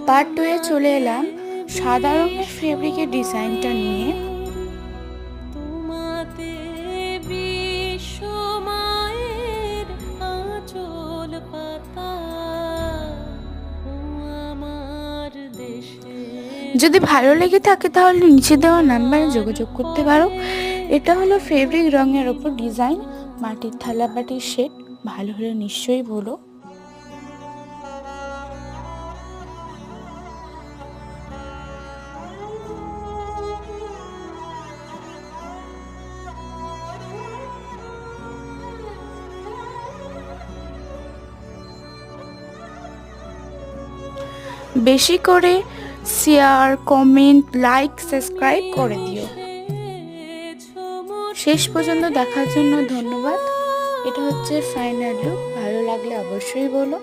Part 2 এ চলে এলাম সাদা রঙের ফেব্রিকের ডিজাইনটা নিয়ে। তোমাতে বিশ্বমায়ের আঁচল পাতা ও আমার দেশে। যদি ভালো লেগে থাকে তাহলে নিচে দেওয়া নাম্বারে যোগাযোগ করতে পারো। এটা হলো ফেব্রিক রঙের ওপর ডিজাইন, মাটির থালা বাটির শেড। ভালো হলে নিশ্চয়ই বলো। বেশি করে শেয়ার, কমেন্ট, লাইক, সাবস্ক্রাইব করে দিও। শেষ পর্যন্ত দেখার জন্য ধন্যবাদ। এটা হচ্ছে ফাইনাল লুক। ভালো লাগলে অবশ্যই বলো।